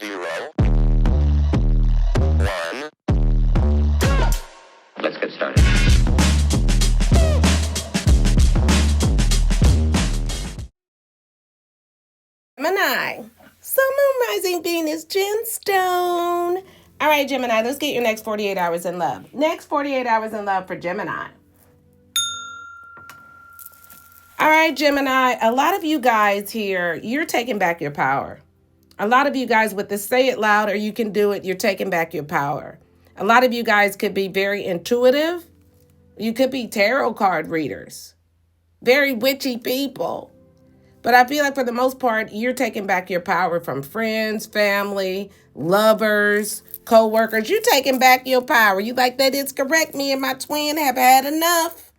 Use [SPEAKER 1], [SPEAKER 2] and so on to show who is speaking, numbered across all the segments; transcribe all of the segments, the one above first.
[SPEAKER 1] 0, 1. Let's get started.
[SPEAKER 2] Gemini, Sun, Moon, Rising, Venus, Gemstone. All right, Gemini, let's get your next 48 hours in love. Next 48 hours in love for Gemini. All right, Gemini, a lot of you guys here, you're taking back your power. A lot of you guys with the say it loud or you can do it, you're taking back your power. A lot of you guys could be very intuitive. You could be tarot card readers, very witchy people. But I feel like for the most part, you're taking back your power from friends, family, lovers, co-workers. You're taking back your power. You like, that is correct. Me and my twin have had enough.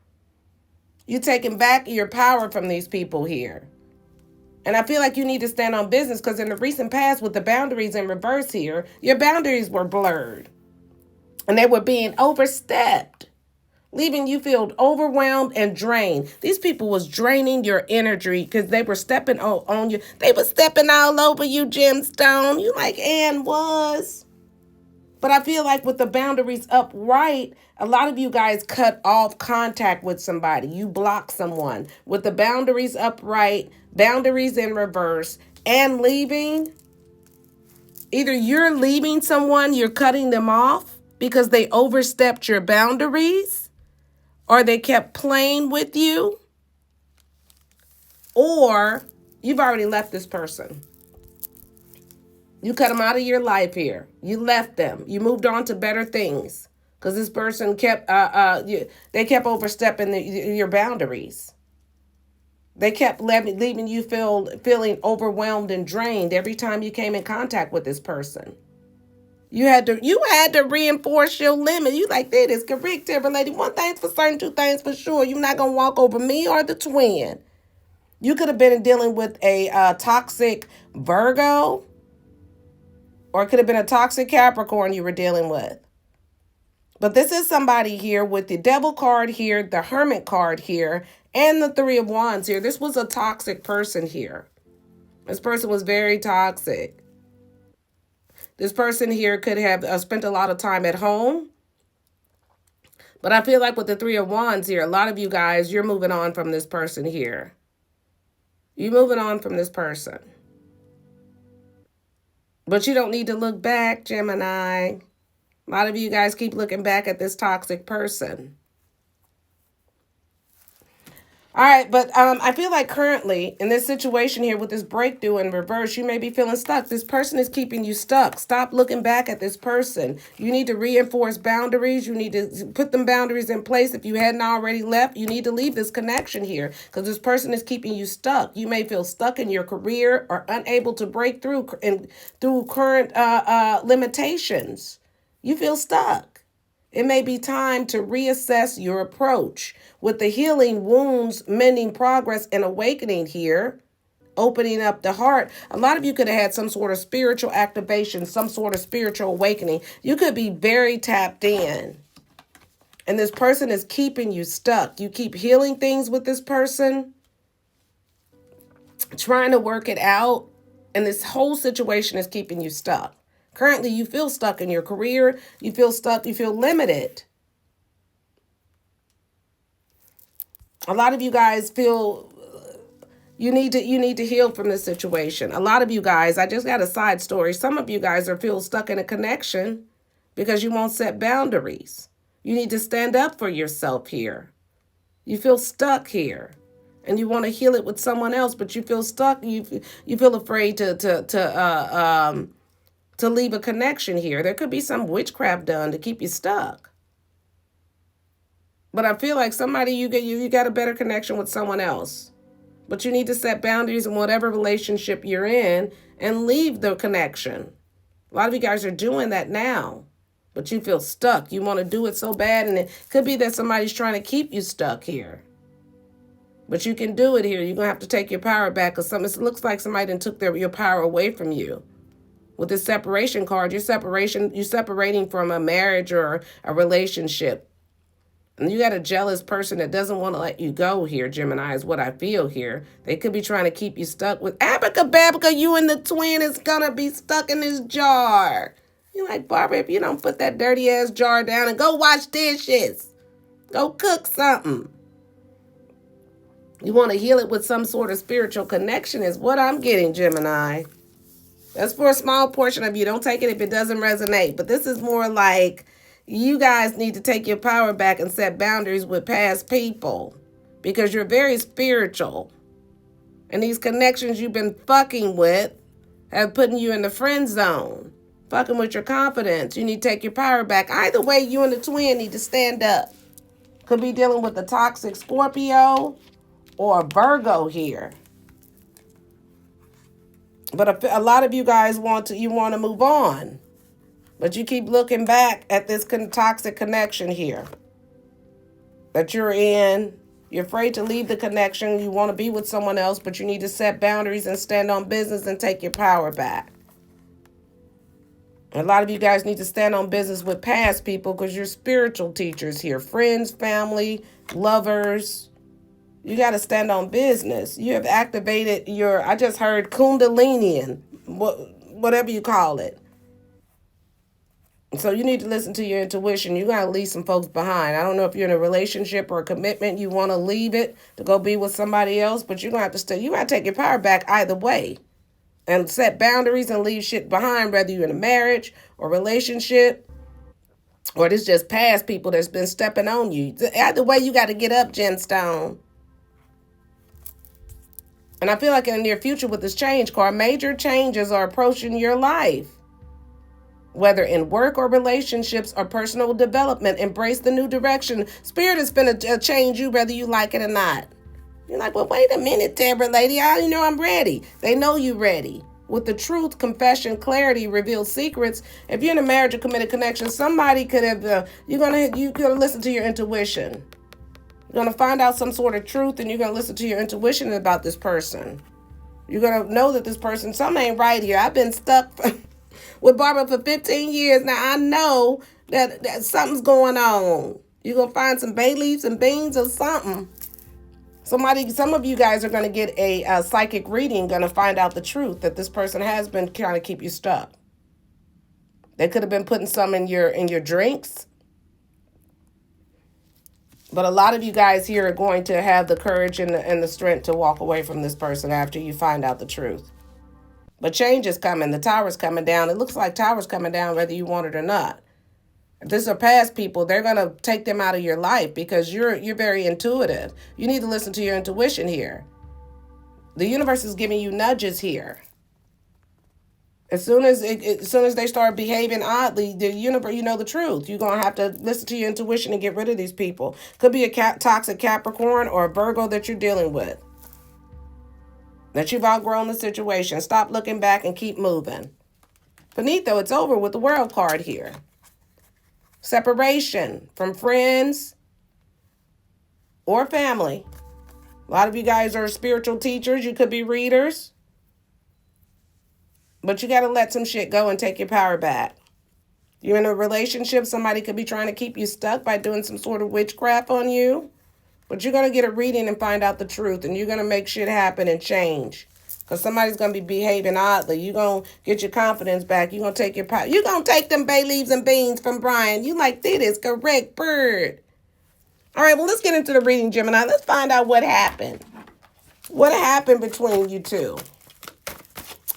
[SPEAKER 2] You're taking back your power from these people here. And I feel like you need to stand on business because in the recent past with the boundaries in reverse here, your boundaries were blurred and they were being overstepped, leaving you feel overwhelmed and drained. These people was draining your energy because they were stepping on you. They were stepping all over you, Gemstone. You like Ann was. But I feel like with the boundaries upright, a lot of you guys cut off contact with somebody. You block someone. With the boundaries upright, boundaries in reverse, and leaving, either you're leaving someone, you're cutting them off because they overstepped your boundaries, or they kept playing with you, or you've already left this person. You cut them out of your life here. You left them. You moved on to better things because this person kept, they kept overstepping your boundaries. They kept leaving you feeling overwhelmed and drained every time you came in contact with this person. You had to reinforce your limit. You like, that is correct, Timberlady. One thing's for certain, two things for sure. You're not going to walk over me or the twin. You could have been dealing with a toxic Virgo, or it could have been a toxic Capricorn you were dealing with. But this is somebody here with the Devil card here, the Hermit card here, and the Three of Wands here. This was a toxic person here. This person was very toxic. This person here could have spent a lot of time at home. But I feel like with the Three of Wands here, a lot of you guys, you're moving on from this person here. You're moving on from this person. But you don't need to look back, Gemini. A lot of you guys keep looking back at this toxic person. All right, but I feel like currently in this situation here with this breakthrough in reverse, you may be feeling stuck. This person is keeping you stuck. Stop looking back at this person. You need to reinforce boundaries. You need to put them boundaries in place. If you hadn't already left, you need to leave this connection here because this person is keeping you stuck. You may feel stuck in your career or unable to break through current limitations. You feel stuck. It may be time to reassess your approach. With the healing, wounds, mending, progress, and awakening here, opening up the heart. A lot of you could have had some sort of spiritual activation, some sort of spiritual awakening. You could be very tapped in. And this person is keeping you stuck. You keep healing things with this person, trying to work it out. And this whole situation is keeping you stuck. Currently, you feel stuck in your career. You feel stuck. You feel limited. A lot of you guys feel you need to heal from this situation. A lot of you guys, I just got a side story. Some of you guys feel stuck in a connection because you won't set boundaries. You need to stand up for yourself here. You feel stuck here. And you want to heal it with someone else, but you feel stuck. You feel afraid to leave a connection here. There could be some witchcraft done to keep you stuck. But I feel like somebody, you got a better connection with someone else. But you need to set boundaries in whatever relationship you're in and leave the connection. A lot of you guys are doing that now. But you feel stuck. You want to do it so bad. And it could be that somebody's trying to keep you stuck here. But you can do it here. You're going to have to take your power back because it looks like somebody done took your power away from you. With this separation card, you're separating from a marriage or a relationship. And you got a jealous person that doesn't want to let you go here, Gemini, is what I feel here. They could be trying to keep you stuck with Abaca, you and the twin is going to be stuck in this jar. You're like, Barbara, if you don't put that dirty ass jar down and go wash dishes, go cook something. You want to heal it with some sort of spiritual connection is what I'm getting, Gemini. That's for a small portion of you. Don't take it if it doesn't resonate. But this is more like you guys need to take your power back and set boundaries with past people because you're very spiritual. And these connections you've been fucking with have putting you in the friend zone, fucking with your confidence. You need to take your power back. Either way, you and the twin need to stand up. Could be dealing with a toxic Scorpio or a Virgo here. But a lot of you guys want to move on. But you keep looking back at this toxic connection here that you're in. You're afraid to leave the connection. You want to be with someone else, but you need to set boundaries and stand on business and take your power back. A lot of you guys need to stand on business with past people because you're spiritual teachers here. Friends, family, lovers. You got to stand on business. You have activated I just heard Kundalinian, whatever you call it. So you need to listen to your intuition. You got to leave some folks behind. I don't know if you're in a relationship or a commitment. You want to leave it to go be with somebody else, but you're going to have to you got to take your power back either way and set boundaries and leave shit behind, whether you're in a marriage or relationship or this just past people that's been stepping on you. Either way, you got to get up, Gemstone. And I feel like in the near future with this change card, major changes are approaching your life. Whether in work or relationships or personal development, embrace the new direction. Spirit is going to change you whether you like it or not. You're like, well, wait a minute, Deborah lady. I know I'm ready. They know you're ready. With the truth, confession, clarity, revealed secrets. If you're in a marriage or committed connection, somebody could have, you're going to listen to your intuition. You're going to find out some sort of truth and you're going to listen to your intuition about this person. You're going to know that this person, something ain't right here. I've been stuck with Barbara for 15 years. Now I know that something's going on. You're going to find some bay leaves and beans or something. Some of you guys are going to get a psychic reading, going to find out the truth that this person has been trying to keep you stuck. They could have been putting some in your drinks. But a lot of you guys here are going to have the courage and the strength to walk away from this person after you find out the truth. But change is coming. The tower's coming down. It looks like tower's coming down whether you want it or not. If this are past people, they're going to take them out of your life because you're very intuitive. You need to listen to your intuition here. The universe is giving you nudges here. As soon as they start behaving oddly, the universe, you know the truth. You're going to have to listen to your intuition and get rid of these people. Could be a toxic Capricorn or a Virgo that you're dealing with. That you've outgrown the situation. Stop looking back and keep moving. Finito, it's over with the World card here. Separation from friends or family. A lot of you guys are spiritual teachers. You could be readers. But you got to let some shit go and take your power back. You're in a relationship. Somebody could be trying to keep you stuck by doing some sort of witchcraft on you. But you're going to get a reading and find out the truth. And you're going to make shit happen and change. Because somebody's going to be behaving oddly. You're going to get your confidence back. You're going to take your power. You're going to take them bay leaves and beans from Brian. You like, that is correct, bird. All right, well, let's get into the reading, Gemini. Let's find out what happened. What happened between you two?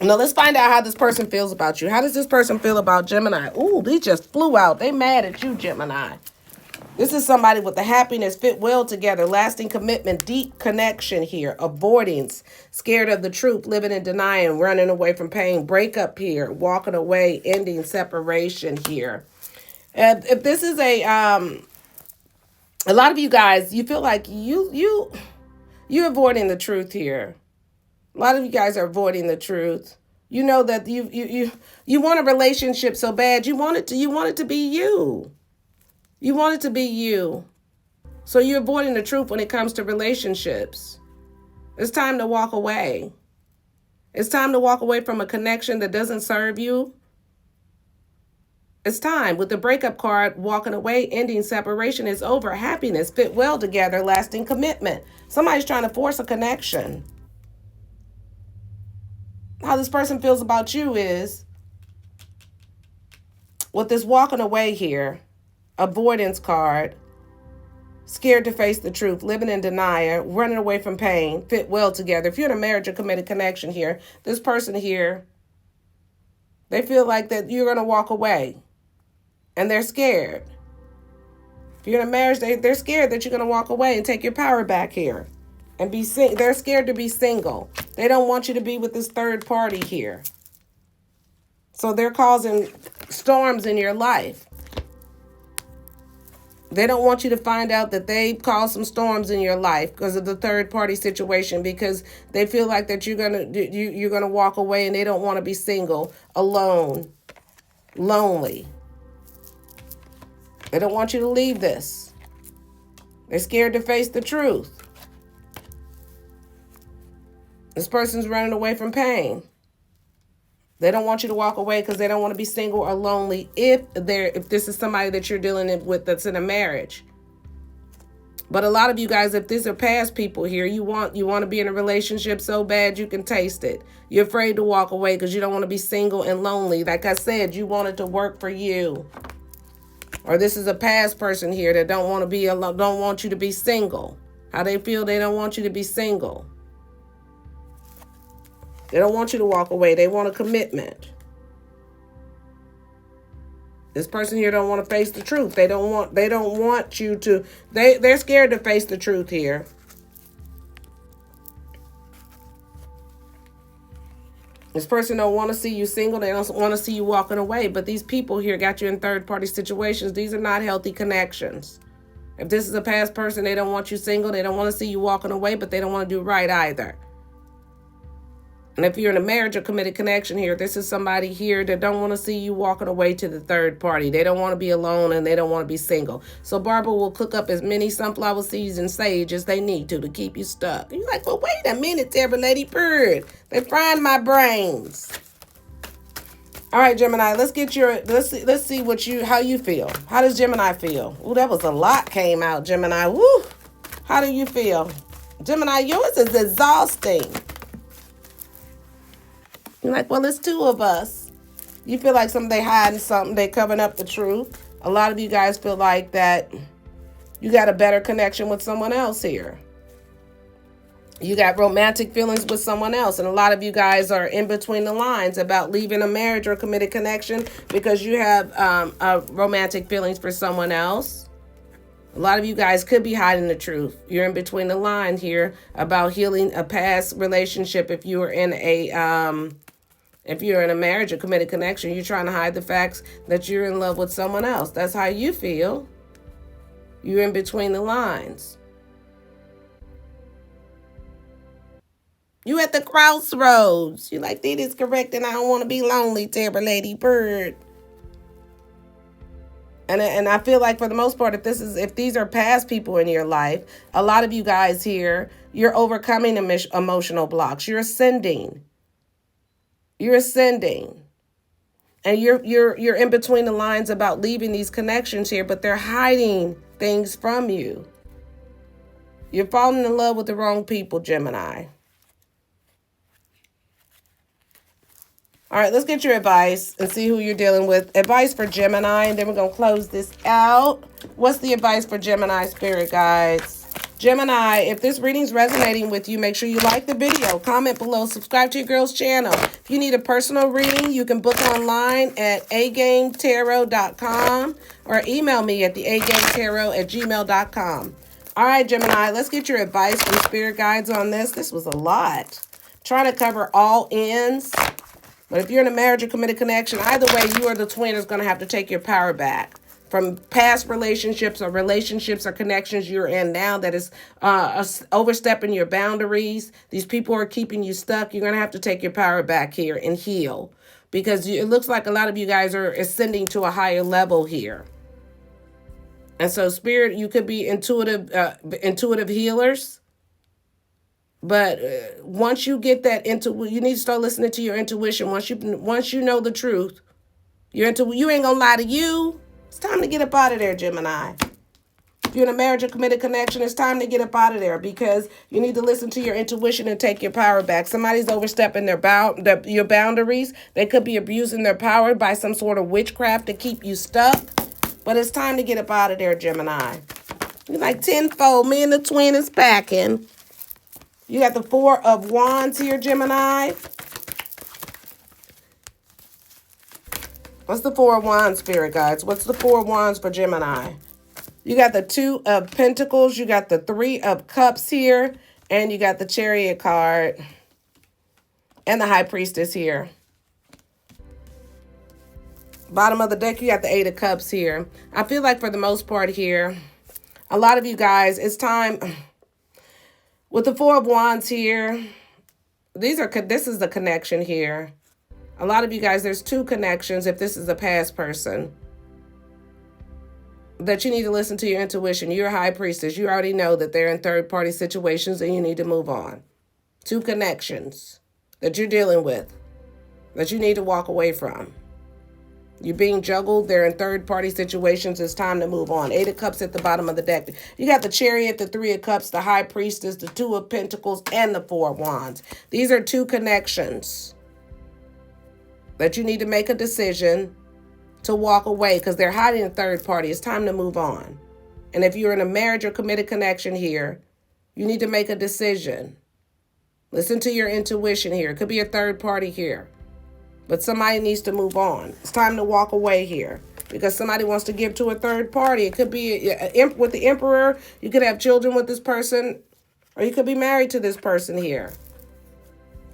[SPEAKER 2] Now, let's find out how this person feels about you. How does this person feel about Gemini? Ooh, they just flew out. They mad at you, Gemini. This is somebody with the happiness, fit well together, lasting commitment, deep connection here, avoidance, scared of the truth, living in denying, running away from pain, breakup here, walking away, ending, separation here. If this is a lot of you guys, you feel like you're avoiding the truth here. A lot of you guys are avoiding the truth. You know that you want a relationship so bad. You want it to be you. You want it to be you. So you're avoiding the truth when it comes to relationships. It's time to walk away. It's time to walk away from a connection that doesn't serve you. It's time. With the breakup card, walking away, ending, separation is over. Happiness, fit well together, lasting commitment. Somebody's trying to force a connection. How this person feels about you is, with this walking away here, avoidance card, scared to face the truth, living in denial, running away from pain, fit well together. If you're in a marriage or committed connection here, this person here, they feel like that you're going to walk away. And they're scared. If you're in a marriage, they're scared that you're going to walk away and take your power back here. And they're scared to be single. They don't want you to be with this third party here. So they're causing storms in your life. They don't want you to find out that they caused some storms in your life because of the third party situation, because they feel like that you're gonna walk away, and they don't want to be single, alone, lonely. They don't want you to leave this. They're scared to face the truth. This person's running away from pain. They don't want you to walk away because they don't want to be single or lonely if this is somebody that you're dealing with that's in a marriage. But a lot of you guys, if these are past people here, you want to be in a relationship so bad you can taste it. You're afraid to walk away because you don't want to be single and lonely. Like I said, you want it to work for you. Or this is a past person here that don't want you to be single. How they feel, they don't want you to be single. They don't want you to walk away. They want a commitment. This person here don't want to face the truth. They don't want you to, they're scared to face the truth here. This person don't want to see you single. They don't want to see you walking away. But these people here got you in third party situations. These are not healthy connections. If this is a past person, they don't want you single. They don't want to see you walking away, but they don't want to do right either. And if you're in a marriage or committed connection here, this is somebody here that don't want to see you walking away to the third party. They don't want to be alone, and they don't want to be single. So Barbara will cook up as many sunflower seeds and sage as they need to keep you stuck. And you're like, well, wait a minute, Deborah Lady Bird. They're frying my brains. All right, Gemini, let's see how you feel. How does Gemini feel? Ooh, that was a lot came out, Gemini. Woo! How do you feel? Gemini, yours is exhausting. You're like, well, it's two of us. You feel like they hiding something. They covering up the truth. A lot of you guys feel like that you got a better connection with someone else here. You got romantic feelings with someone else. And a lot of you guys are in between the lines about leaving a marriage or committed connection because you have romantic feelings for someone else. A lot of you guys could be hiding the truth. You're in between the line here about healing a past relationship. If you're in a marriage or committed connection, you're trying to hide the facts that you're in love with someone else. That's how you feel. You're in between the lines. You at the crossroads. You're like, that is correct, and I don't want to be lonely, Deborah Lady Bird. And I feel like for the most part, if these are past people in your life, a lot of you guys here, you're overcoming emotional blocks. You're ascending. You're ascending. And you're in between the lines about leaving these connections here, but they're hiding things from you. You're falling in love with the wrong people, Gemini. All right, let's get your advice and see who you're dealing with. Advice for Gemini, and then we're going to close this out. What's the advice for Gemini, spirit guides? Gemini, if this reading's resonating with you, make sure you like the video, comment below, subscribe to your girl's channel. If you need a personal reading, you can book online at agametarot.com or email me at theagametarot@gmail.com. All right, Gemini, let's get your advice from spirit guides on this. This was a lot. Trying to cover all ends. But if you're in a marriage or committed connection, either way, you or the twin is going to have to take your power back from past relationships or connections you're in now that is overstepping your boundaries. These people are keeping you stuck. You're going to have to take your power back here and heal, because it looks like a lot of you guys are ascending to a higher level here. And so, Spirit, you could be intuitive healers. But once you get that you need to start listening to your intuition. Once you know the truth, You ain't gonna lie to you. It's time to get up out of there, Gemini. If you're in a marriage or committed connection, it's time to get up out of there because you need to listen to your intuition and take your power back. Somebody's overstepping your boundaries. They could be abusing their power by some sort of witchcraft to keep you stuck. But it's time to get up out of there, Gemini. You're like tenfold. Me and the twin is packing. You got the Four of Wands here, Gemini. What's the Four of Wands, Spirit Guides? What's the Four of Wands for Gemini? You got the Two of Pentacles. You got the Three of Cups here. And you got the Chariot card. And the High Priestess here. Bottom of the deck, you got the Eight of Cups here. I feel like for the most part here, a lot of you guys, it's time. With the Four of Wands here, this is the connection here. A lot of you guys, there's two connections if this is a past person. That you need to listen to your intuition. You're a high priestess. You already know that they're in third-party situations and you need to move on. Two connections that you're dealing with that you need to walk away from. You're being juggled. They're in third-party situations. It's time to move on. Eight of Cups at the bottom of the deck. You got the Chariot, the Three of Cups, the High Priestess, the Two of Pentacles, and the Four of Wands. These are two connections that you need to make a decision to walk away because they're hiding in third party. It's time to move on. And if you're in a marriage or committed connection here, you need to make a decision. Listen to your intuition here. It could be a third party here, but somebody needs to move on. It's time to walk away here because somebody wants to give to a third party. It could be with the Emperor. You could have children with this person, or you could be married to this person here.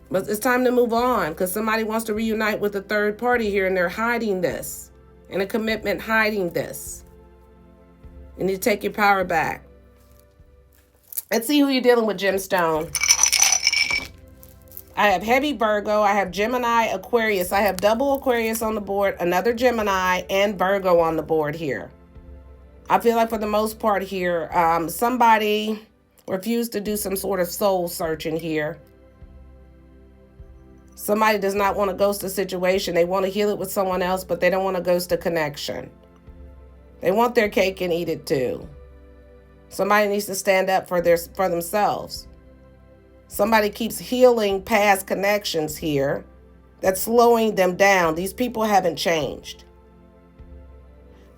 [SPEAKER 2] But it's time to move on because somebody wants to reunite with a third party here and they're hiding this. In a commitment, hiding this. You need to take your power back. Let's see who you're dealing with, Gemstone. I have heavy Virgo. I have Gemini, Aquarius. I have double Aquarius on the board, another Gemini, and Virgo on the board here. I feel like for the most part here, somebody refused to do some sort of soul searching here. Somebody does not want to ghost a situation. They want to heal it with someone else, but they don't want to ghost a connection. They want their cake and eat it too. Somebody needs to stand up for themselves. Somebody keeps healing past connections here. That's slowing them down. These people haven't changed.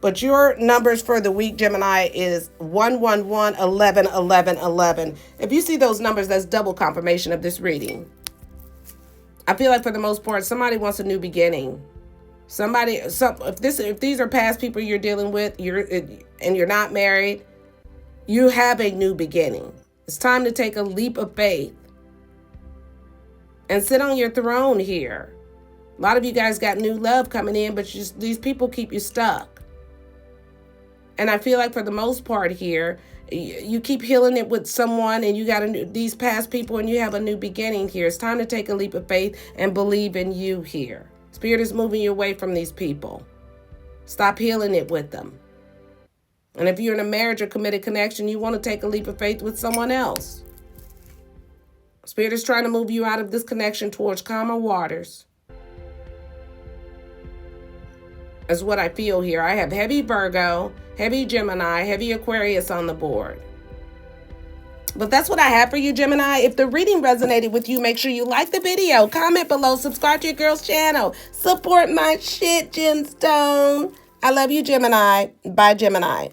[SPEAKER 2] But your numbers for the week, Gemini, is 111, 11, 11, 11. If you see those numbers, that's double confirmation of this reading. I feel like for the most part, somebody wants a new beginning. If these are past people you're dealing with, and you're not married, you have a new beginning. It's time to take a leap of faith and sit on your throne here. A lot of you guys got new love coming in, but these people keep you stuck. And I feel like for the most part here, you keep healing it with someone and you got these past people and you have a new beginning here. It's time to take a leap of faith and believe in you here. Spirit is moving you away from these people. Stop healing it with them. And if you're in a marriage or committed connection, you want to take a leap of faith with someone else. Spirit is trying to move you out of this connection towards calmer waters. Is what I feel here. I have heavy Virgo, heavy Gemini, heavy Aquarius on the board. But that's what I have for you, Gemini. If the reading resonated with you, make sure you like the video, comment below, subscribe to your girl's channel. Support my shit, Gemstone. I love you, Gemini. Bye, Gemini.